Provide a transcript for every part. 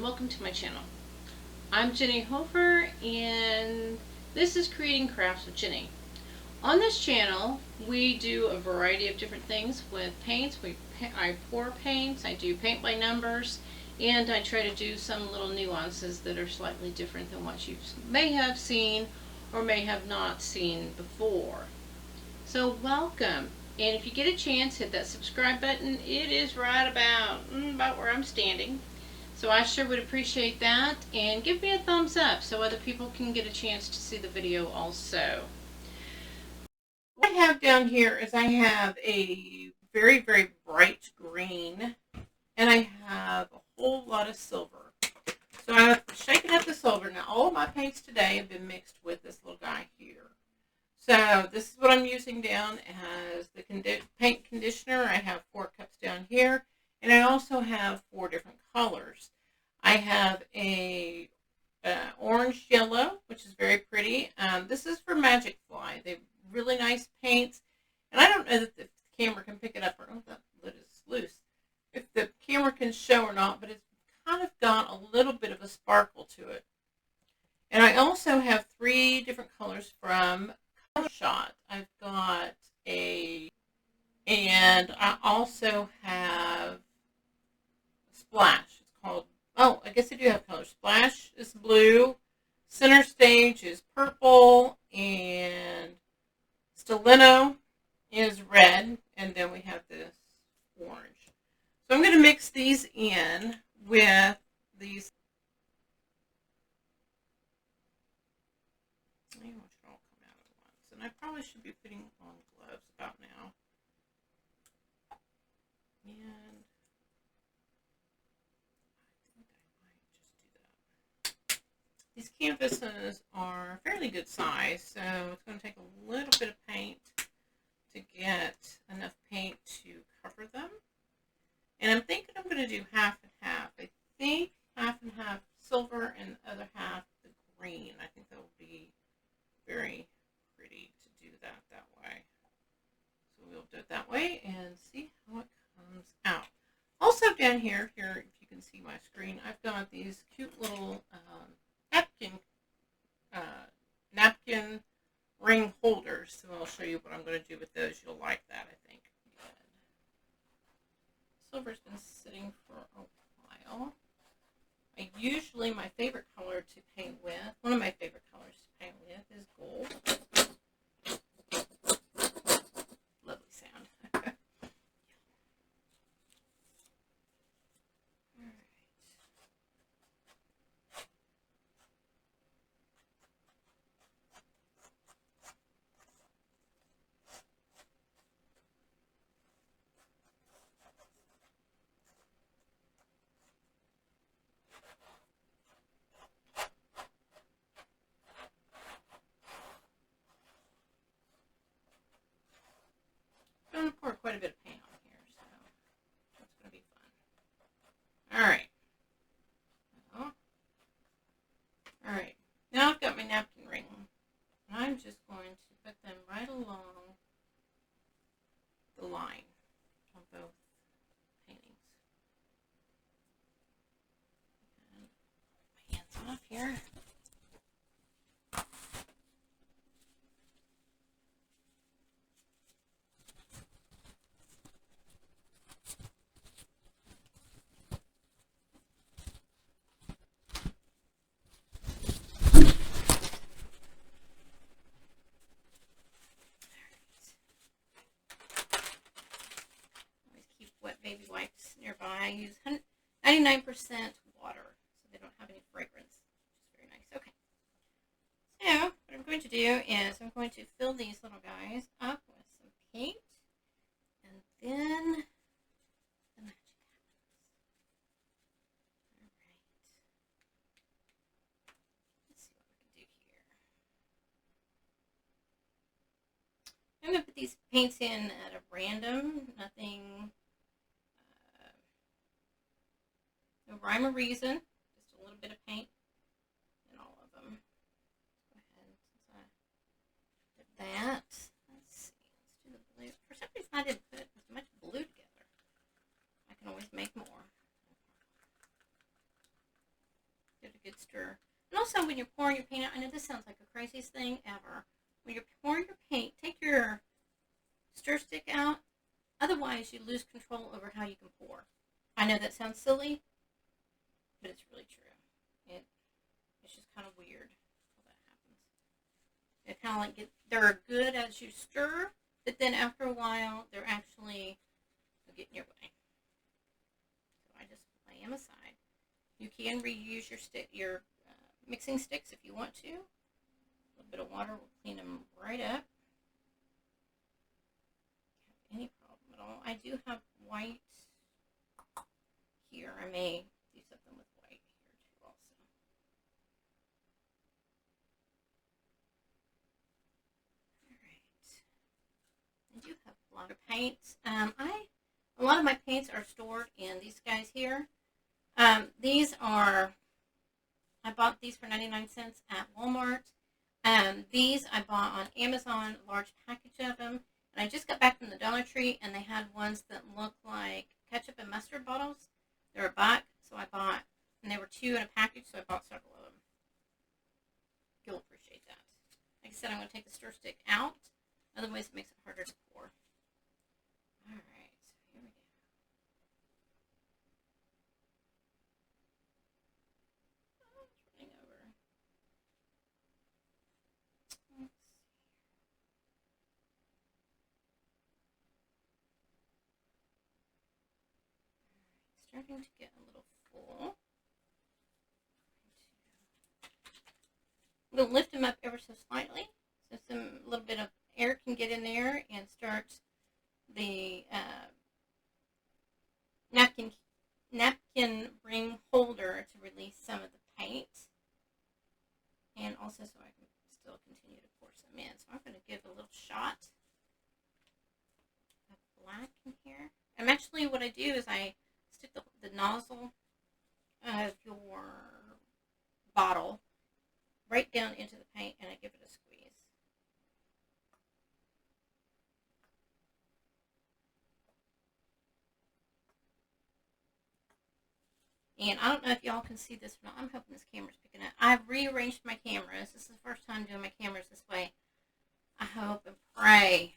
and welcome to my channel. I'm Ginny Hofer and this is Creating Crafts with Ginny. On this channel we do a variety of different things with paints. I pour paints, I do paint by numbers, and I try to do some little nuances that are slightly different than what you may have seen or may have not seen before. So welcome. And if you get a chance, hit that subscribe button. It is right about where I'm standing. So I sure would appreciate that. And give me a thumbs up so other people can get a chance to see the video also. What I have down here is I have a very, very bright green. And I have a whole lot of silver. So I've shaken up the silver. Now all of my paints today have been mixed with this little guy here. So this is what I'm using down as the paint conditioner. I have 4 cups down here, and I also have 4 different colors. I have a orange yellow, which is very pretty. This is for Magic Fly. They're really nice paints, and I don't know if the camera can pick it up or not. That lid is loose. If the camera can show or not, but it's kind of got a little bit of a sparkle to it. And I also have 3 different colors from Shot. I've got and I also have Splash. It's called, oh, I guess I do have colors. Splash is blue, Center Stage is purple, and Stileno is red, and then we have this orange. So I'm going to mix these in with these. I probably should be putting on gloves about now. And I think I might just do that. These canvases are fairly good size, so it's going to take a little bit of paint to get enough paint to cover them. And I'm thinking I'm going to do half and half. I think half and half silver and the other half the green. I think that will be very pretty to do that way. So we'll do it that way and see how it comes out. Also down here, if you can see my screen, I've got these cute little napkin ring holders. So I'll show you what I'm going to do with those. You'll like that, I think. Silver's been sitting for a while. My favorite color to paint with, one of my favorite colors to paint with is gold. Lovely sound. Alright. I'm going to pour quite a bit of paint on here, so that's going to be fun. Alright. Alright. Now I've got my napkin ring. And I'm just going to put them right along the line on both paintings. And my hands off here. Baby wipes nearby. I use 99% water, so they don't have any fragrance, which is very nice. Okay. So, what I'm going to do is I'm going to fill these little guys up with some paint, and then the magic happens. Alright. Let's see what we can do here. I'm going to put these paints in at a random, nothing... no rhyme or reason, just a little bit of paint in all of them. Go ahead, since I did that. Let's see, let's do the blue. For some reason I didn't put as much blue together. I can always make more. a good stir. And also when you're pouring your paint out, I know this sounds like the craziest thing ever. When you're pouring your paint, take your stir stick out. Otherwise, you lose control over how you can pour. I know that sounds silly, but it's really true. It's just kind of weird how that happens. It kind of like they're good as you stir, but then after a while, they're actually get in your way. So I just lay them aside. You can reuse your mixing sticks if you want to. A little bit of water will clean them right up. Don't have any problem at all. I do have white here. I may do something with white here too also. Alright. I do have a lot of paints. A lot of my paints are stored in these guys here. These are, I bought these for 99 cents at Walmart. These I bought on Amazon, a large package of them. And I just got back from the Dollar Tree, and they had ones that look like ketchup and mustard bottles. They were $1, so I bought, and they were 2 in a package, so I bought several of them. You'll appreciate that. Like I said, I'm going to take the stir stick out. Otherwise, it makes it harder to pour. Alright, so here we go. Oh, it's running over. Let's see. Starting to get a little full. I'm going to lift them up ever so slightly, so a little bit of air can get in there and start the napkin ring holder to release some of the paint, and also so I can still continue to pour some in. So I'm going to give a little shot of black in here. Actually, what I do is I stick the nozzle of your bottle right down into the paint, and I give it a squeeze. And I don't know if y'all can see this or not. I'm hoping this camera's picking up. I've rearranged my cameras. This is the first time doing my cameras this way. I hope and pray.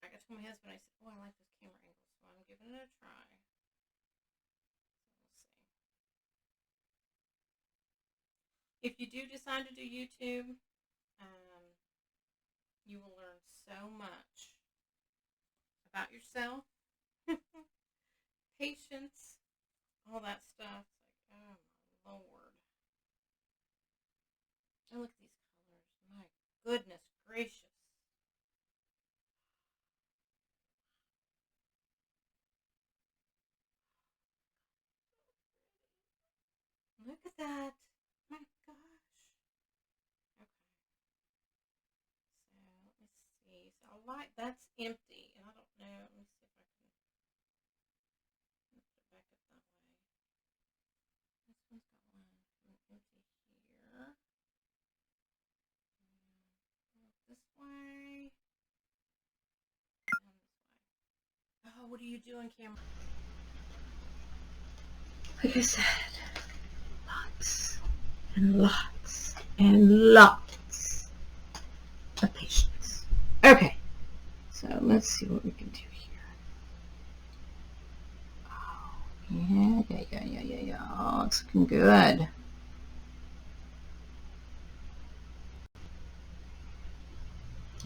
I told my husband, I said, oh, I like this camera angle, so I'm giving it a try. So we'll see. If you do decide to do YouTube, you will learn so much about yourself, patience, all that stuff. It's like, oh my Lord. Oh, look at these colors. My goodness gracious. Look at that. My gosh. Okay. So, let me see. So, that's empty. And I don't know. Let me see if I can lift it back up that way. This one's got one empty here. This way. And this way. Oh, what are you doing, camera? Like I said, lots and lots and lots of patience. Okay, so let's see what we can do here. Oh, yeah. It's looking good.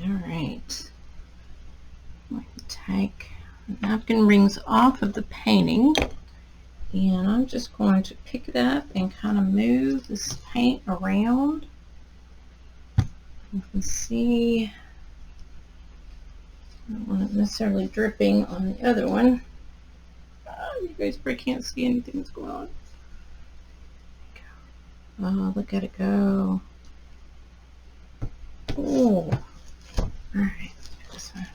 All right. I'm going to take the napkin rings off of the painting, and I'm just going to pick it up and kind of move this paint around. You can see I don't want it necessarily dripping on the other one. Oh, you guys probably can't see anything that's going on. Oh, look at it go. Oh, all right. This one.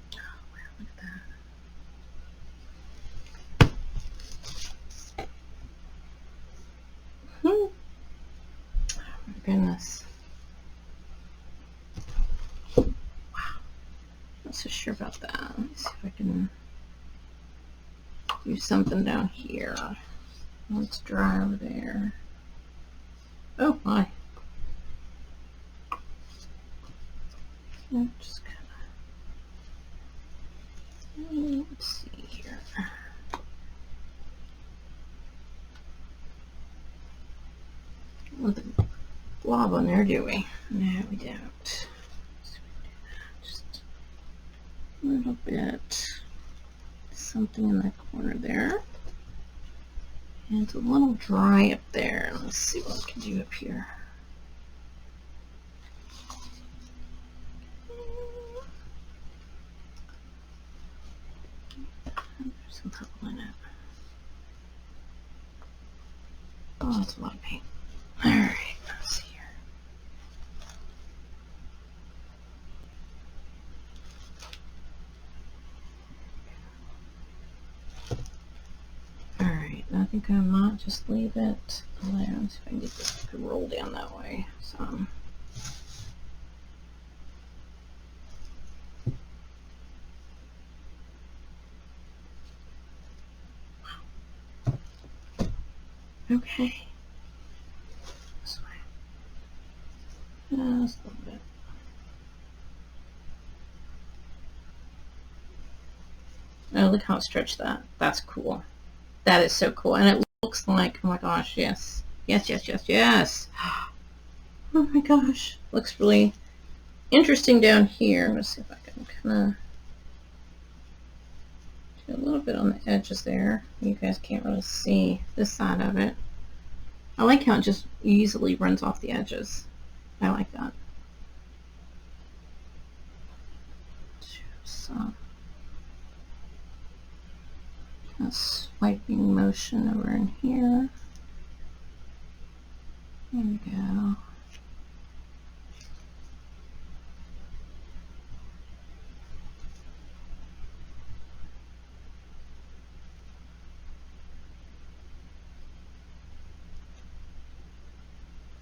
Oh, wow, look at that. Oh my goodness. Wow. I'm not so sure about that. Let me see if I can do something down here. Let's dry over there. Oh my. Just kind of, let's see here. Want the blob on there, do we? No, we don't. Just a little bit. Something in that corner there. And it's a little dry up there. Let's see what we can do up here. There's some purple in it. Oh, that's a lot of paint. Alright, let's see here. Alright, I think I might just leave it there. Let's see if I can get this to roll down that way. Some. Okay. This way. Just a little bit. Oh, look how it stretched that. That's cool. That is so cool. And it looks like, oh my gosh, yes. Yes, yes, yes, yes. Oh my gosh. Looks really interesting down here. Let's see if I can kind of do a little bit on the edges there. You guys can't really see this side of it. I like how it just easily runs off the edges. I like that. Some a swiping motion over in here. There we go.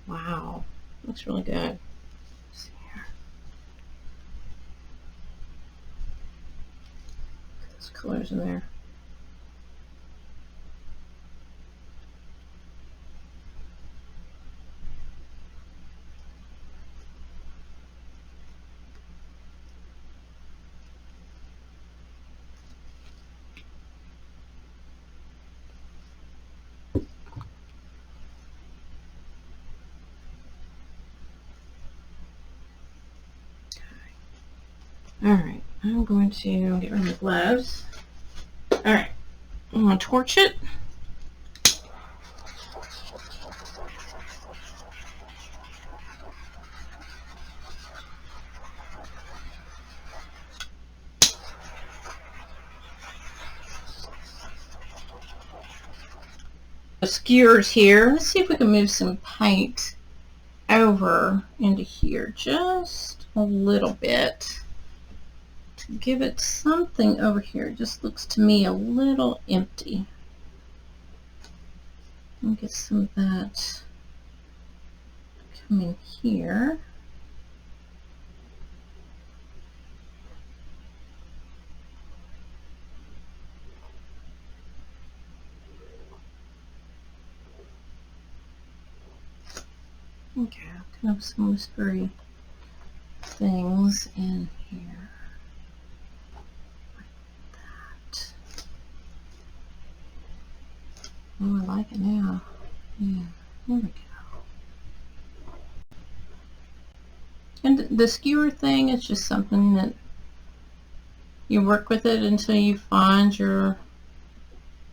Wow, looks really good. Let's see here. Those colors in there. Alright, I'm going to get rid of the gloves. Alright, I'm going to torch it. Skewers here. Let's see if we can move some paint over into here just a little bit to give it something over here. It just looks to me a little empty. I'll get some of that coming here. Okay, kind of some whispery things in here. Like that. Oh, I like it now. Yeah, there we go. And the skewer thing is just something that you work with it until you find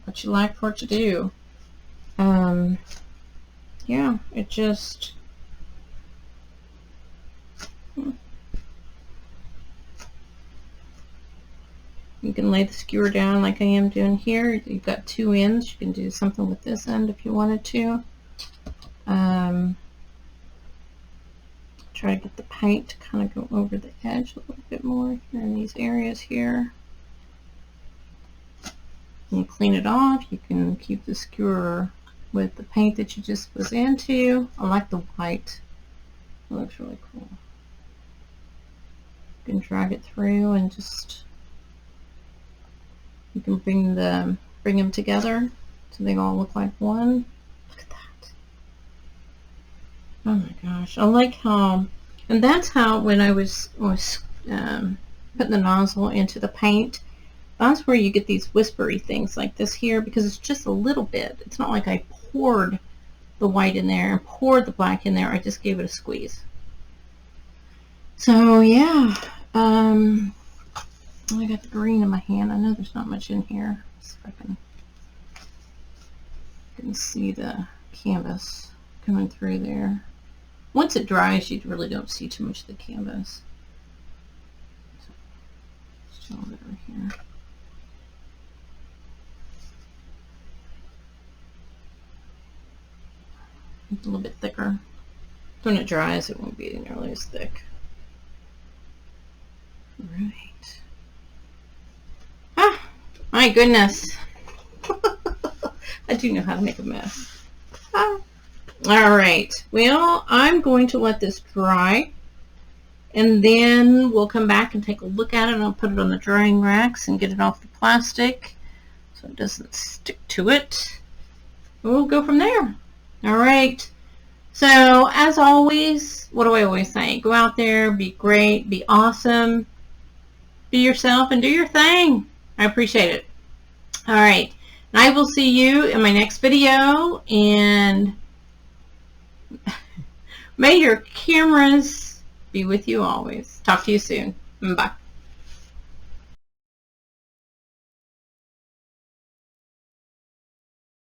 what you like for it to do. Yeah, it just you can lay the skewer down like I am doing here. You've got two ends. You can do something with this end if you wanted to. Try to get the paint to kind of go over the edge a little bit more here in these areas here. And clean it off. You can keep the skewer with the paint that you just was into. I like the white. It looks really cool. You can drag it through and just you can bring them together so they all look like one. Look at that. Oh my gosh. I like how, and that's how when I was putting the nozzle into the paint, that's where you get these whispery things like this here, because it's just a little bit. It's not like I poured the white in there and poured the black in there. I just gave it a squeeze. So yeah, I got the green in my hand. I know there's not much in here. So if I can see the canvas coming through there. Once it dries, you really don't see too much of the canvas. So, still a bit right here. It's a little bit thicker. When it dries, it won't be nearly as thick. Right. Ah, my goodness. I do know how to make a mess. Ah. All right. Well, I'm going to let this dry, and then we'll come back and take a look at it, and I'll put it on the drying racks and get it off the plastic so it doesn't stick to it. We'll go from there. All right. So, as always, what do I always say? Go out there, be great, be awesome, be yourself, and do your thing. I appreciate it. All right. And I will see you in my next video, and may your cameras be with you always. Talk to you soon. Bye.